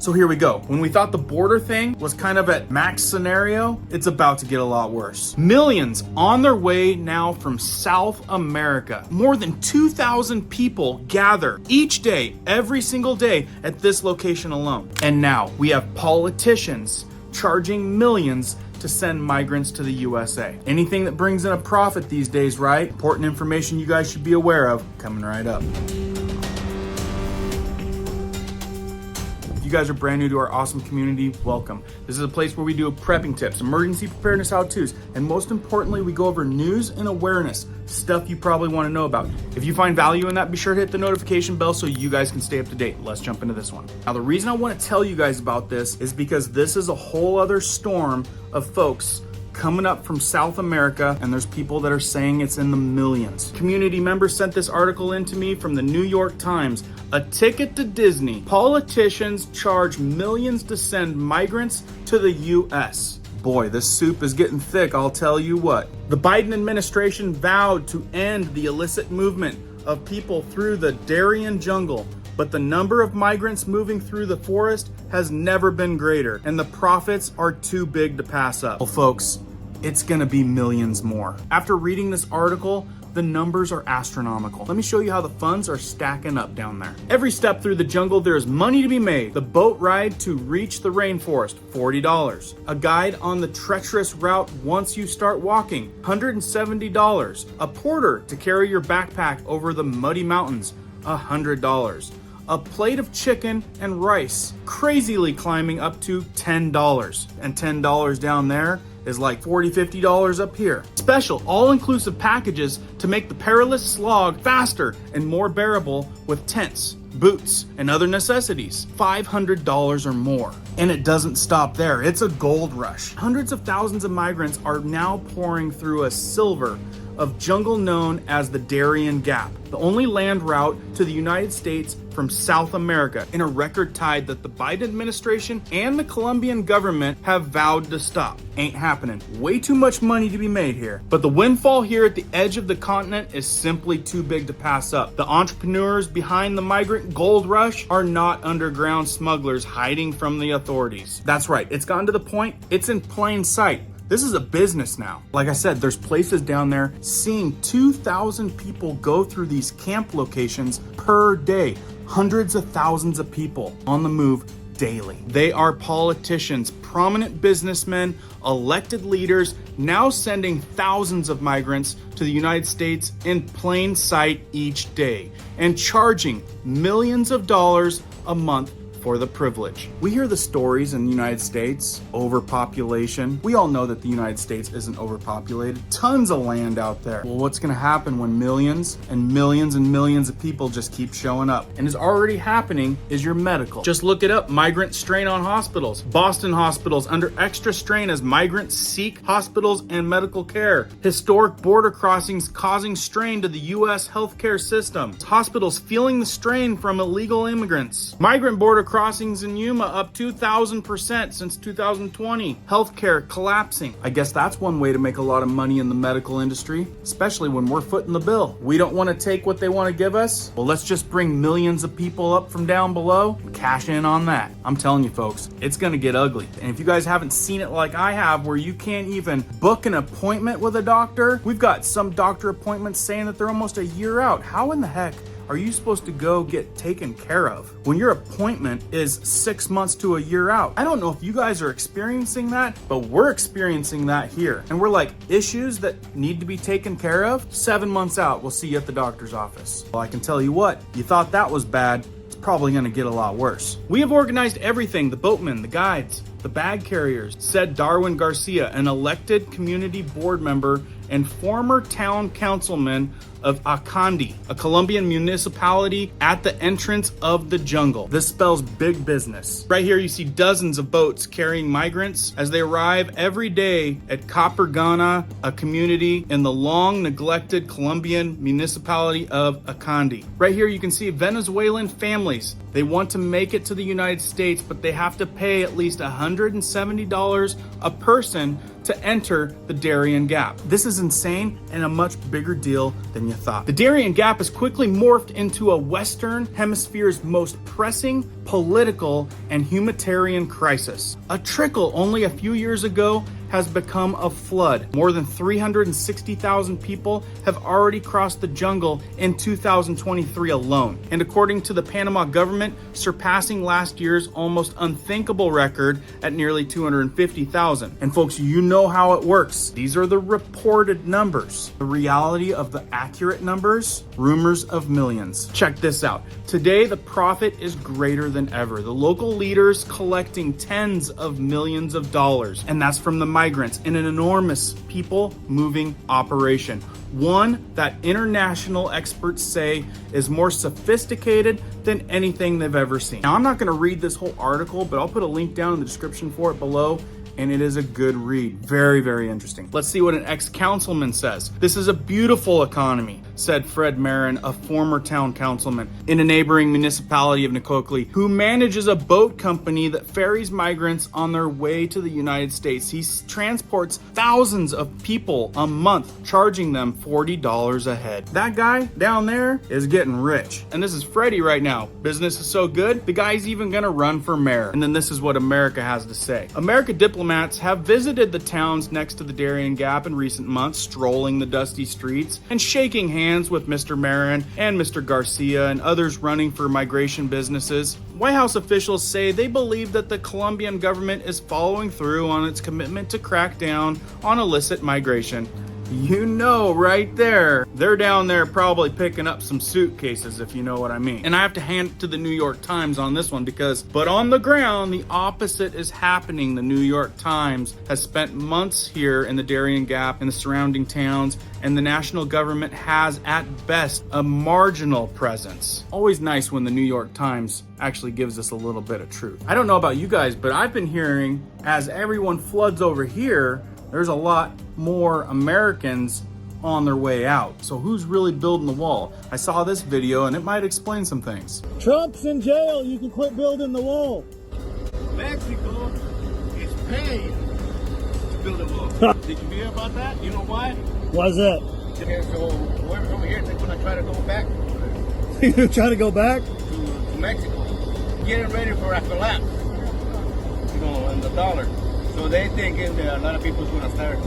So here we go. When we thought the border thing was kind of at max scenario, it's about to get a lot worse. Millions on their way now from South America. More than 2,000 people gather each day, every single day at this location alone. And now we have politicians charging millions to send migrants to the USA. Anything that brings in a profit these days, right? Important information you guys should be aware of coming right up. If you guys are brand new to our awesome community, welcome. This is a place where we do prepping tips, emergency preparedness how-tos, and most importantly, we go over news and awareness, stuff you probably want to know about. If you find value in that, be sure to hit the notification bell so you guys can stay up to date. Let's jump into this one. Now, the reason I want to tell you guys about this is because this is a whole other storm of folks coming up from South America, and there's people that are saying it's in the millions. Community members sent this article in to me from the New York Times. A ticket to Disney. Politicians charge millions to send migrants to the US. Boy, this soup is getting thick, I'll tell you what. The Biden administration vowed to end the illicit movement of people through the Darien jungle, but the number of migrants moving through the forest has never been greater, and the profits are too big to pass up. Well, folks, it's gonna be millions more. After reading this article, the numbers are astronomical. Let me show you how the funds are stacking up down there. Every step through the jungle, there is money to be made. The boat ride to reach the rainforest, $40. A guide on the treacherous route once you start walking, $170. A porter to carry your backpack over the muddy mountains, $100. A plate of chicken and rice, crazily climbing up to $10. And $10 down there is like $40, $50 up here. Special all-inclusive packages to make the perilous slog faster and more bearable with tents, boots, and other necessities, $500 or more. And it doesn't stop there, it's a gold rush. Hundreds of thousands of migrants are now pouring through a silver of jungle known as the Darien Gap, the only land route to the United States from South America, in a record tide that the Biden administration and the Colombian government have vowed to stop. Ain't happening. Way too much money to be made here. But the windfall here at the edge of the continent is simply too big to pass up. The entrepreneurs behind the migrant gold rush are not underground smugglers hiding from the authorities. That's right, it's gotten to the point, it's in plain sight. This is a business now. Like I said, there's places down there seeing 2,000 people go through these camp locations per day. Hundreds of thousands of people on the move daily. They are politicians, prominent businessmen, elected leaders, now sending thousands of migrants to the United States in plain sight each day and charging millions of dollars a month for the privilege. We hear the stories in the United States, overpopulation. We all know that the United States isn't overpopulated. Tons of land out there. Well, what's gonna happen when millions and millions and millions of people just keep showing up? And is already happening is your medical. Just look it up, migrant strain on hospitals. Boston hospitals under extra strain as migrants seek hospitals and medical care. Historic border crossings causing strain to the US healthcare system. Hospitals feeling the strain from illegal immigrants. Migrant border crossings in Yuma up 2,000% since 2020. Healthcare collapsing. I guess that's one way to make a lot of money in the medical industry, especially when we're footing the bill. We don't want to take what they want to give us. Well, let's just bring millions of people up from down below and cash in on that. I'm telling you folks, it's going to get ugly. And if you guys haven't seen it like I have, where you can't even book an appointment with a doctor, we've got some doctor appointments saying that they're almost a year out. How in the heck are you supposed to go get taken care of when your appointment is 6 months to a year out? I don't know if you guys are experiencing that, but we're experiencing that here. And we're like, issues that need to be taken care of, 7 months out, we'll see you at the doctor's office. Well, I can tell you what, you thought that was bad, it's probably gonna get a lot worse. We have organized everything, the boatmen, the guides, the bag carriers, said Darwin Garcia, an elected community board member and former town councilman of Akandi, a Colombian municipality at the entrance of the jungle. This spells big business. Right here you see dozens of boats carrying migrants as they arrive every day at Capergana, a community in the long neglected Colombian municipality of Akandi. Right here you can see Venezuelan families. They want to make it to the United States, but they have to pay at least $170 a person to enter the Darien Gap. This is insane and a much bigger deal than you thought. The Darien Gap has quickly morphed into a Western Hemisphere's most pressing political and humanitarian crisis. A trickle only a few years ago has become a flood. More than 360,000 people have already crossed the jungle in 2023 alone. And according to the Panama government, surpassing last year's almost unthinkable record at nearly 250,000. And folks, you know how it works. These are the reported numbers. The reality of the accurate numbers, rumors of millions. Check this out. Today, the profit is greater than ever. The local leaders collecting tens of millions of dollars. And that's from the migrants in an enormous people moving operation. One that international experts say is more sophisticated than anything they've ever seen. Now, I'm not going to read this whole article, but I'll put a link down in the description for it below. And it is a good read. Very, very interesting. Let's see what an ex-councilman says. This is a beautiful economy, said Fred Marin, a former town councilman in a neighboring municipality of Nicocli, who manages a boat company that ferries migrants on their way to the United States. He transports thousands of people a month, charging them $40 a head. That guy down there is getting rich. And this is Freddie right now. Business is so good, the guy's even gonna run for mayor. And then this is what America has to say. America diplomats have visited the towns next to the Darien Gap in recent months, strolling the dusty streets and shaking hands with Mr. Marin and Mr. Garcia and others running for migration businesses. White House officials say they believe that the Colombian government is following through on its commitment to crack down on illicit migration. You know, right there, they're down there probably picking up some suitcases, if you know what I mean. And I have to hand it to the New York Times on this one but on the ground, the opposite is happening. The New York Times has spent months here in the Darien Gap and the surrounding towns, and the national government has, at best, a marginal presence. Always nice when the New York Times actually gives us a little bit of truth. I don't know about you guys, but I've been hearing as everyone floods over here, there's a lot more Americans on their way out. So who's really building the wall? I saw this video and it might explain some things. Trump's in jail. You can quit building the wall. Mexico is paying to build a wall. Did you hear about that? You know why? Why is that? So whoever's over here, they're going to try to go back You're trying to go back? to Mexico. Getting ready for a collapse, you know, in the dollar. So they thinking that a lot of people's going to start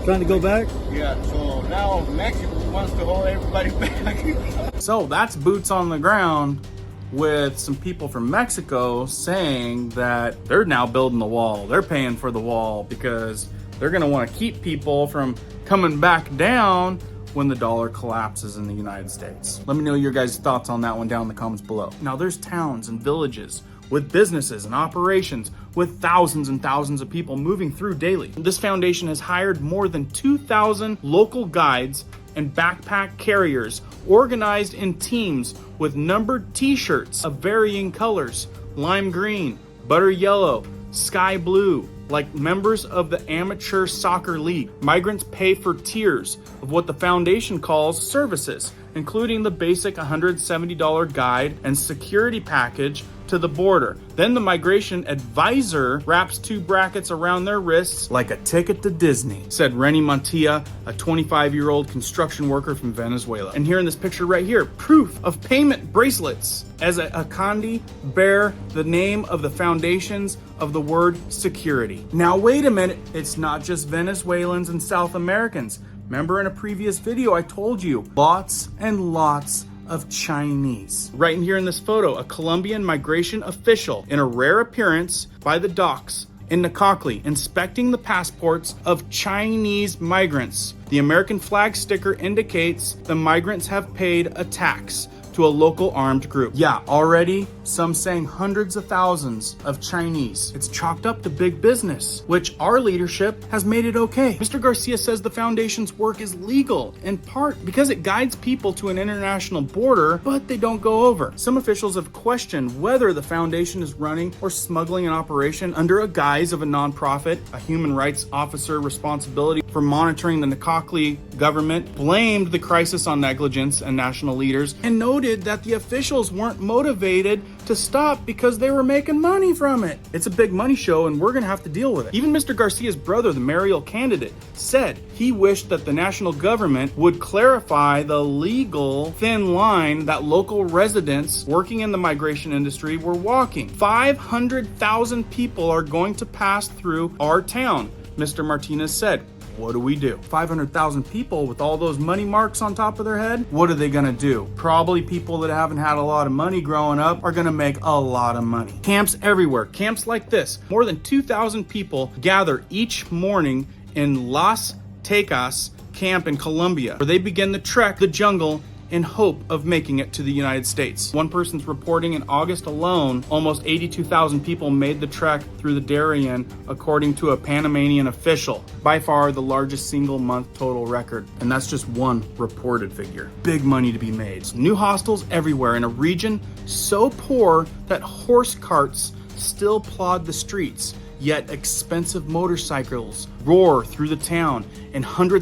Trying to go back? Yeah, so now Mexico wants to hold everybody back. So that's boots on the ground with some people from Mexico saying that they're now building the wall. They're paying for the wall because they're going to want to keep people from coming back down when the dollar collapses in the United States. Let me know your guys' thoughts on that one down in the comments below. Now, there's towns and villages with businesses and operations with thousands and thousands of people moving through daily. This foundation has hired more than 2,000 local guides and backpack carriers organized in teams with numbered t-shirts of varying colors: lime green, butter yellow, sky blue, like members of the amateur soccer league. Migrants pay for tiers of what the foundation calls services, including the basic $170 guide and security package to the border. Then the migration advisor wraps 2 brackets around their wrists like a ticket to Disney, said Renny Montilla, a 25-year-old construction worker from Venezuela. And here in this picture right here, proof of payment bracelets as a candy bear the name of the foundations of the word security. Now wait a minute, it's not just Venezuelans and South Americans. Remember in a previous video I told you, lots and lots of Chinese. Right in here in this photo, a Colombian migration official in a rare appearance by the docks in Nicocli, inspecting the passports of Chinese migrants. The American flag sticker indicates the migrants have paid a tax to a local armed group. Yeah, already some saying hundreds of thousands of Chinese. It's chalked up to big business, which our leadership has made it okay. Mr. Garcia says the foundation's work is legal, in part because it guides people to an international border, but they don't go over. Some officials have questioned whether the foundation is running or smuggling an operation under a guise of a nonprofit, a human rights officer responsibility for monitoring the Nakakli government, blamed the crisis on negligence and national leaders, and noted that the officials weren't motivated to stop because they were making money from it. It's a big money show and we're gonna have to deal with it. Even Mr. Garcia's brother, the mayoral candidate, said he wished that the national government would clarify the legal thin line that local residents working in the migration industry were walking. 500,000 people are going to pass through our town, Mr. Martinez said. What do we do? 500,000 people with all those money marks on top of their head? What are they gonna do? Probably people that haven't had a lot of money growing up are gonna make a lot of money. Camps everywhere, camps like this. More than 2,000 people gather each morning in Las Tecas camp in Colombia, where they begin to trek the jungle in hope of making it to the United States. One person's reporting in August alone, almost 82,000 people made the trek through the Darien, according to a Panamanian official. By far the largest single month total record. And that's just one reported figure. Big money to be made. New hostels everywhere in a region so poor that horse carts still plod the streets. Yet expensive motorcycles roar through the town and $100,000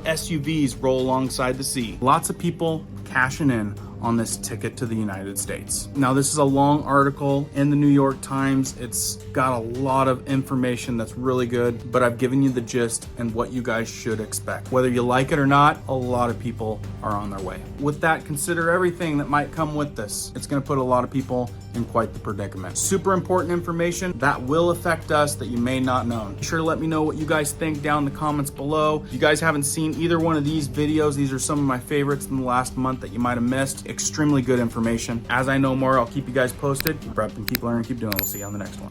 SUVs roll alongside the sea. Lots of people cashing in on this ticket to the United States. Now, this is a long article in the New York Times. It's got a lot of information that's really good, but I've given you the gist and what you guys should expect. Whether you like it or not, a lot of people are on their way. With that, consider everything that might come with this. It's gonna put a lot of people in quite the predicament. Super important information that will affect us that you may not know. Be sure to let me know what you guys think down in the comments below. If you guys haven't seen either one of these videos, these are some of my favorites in the last month that you might have missed. Extremely good information. As I know more, I'll keep you guys posted. Keep prepping, keep learning, keep doing. We'll see you on the next one.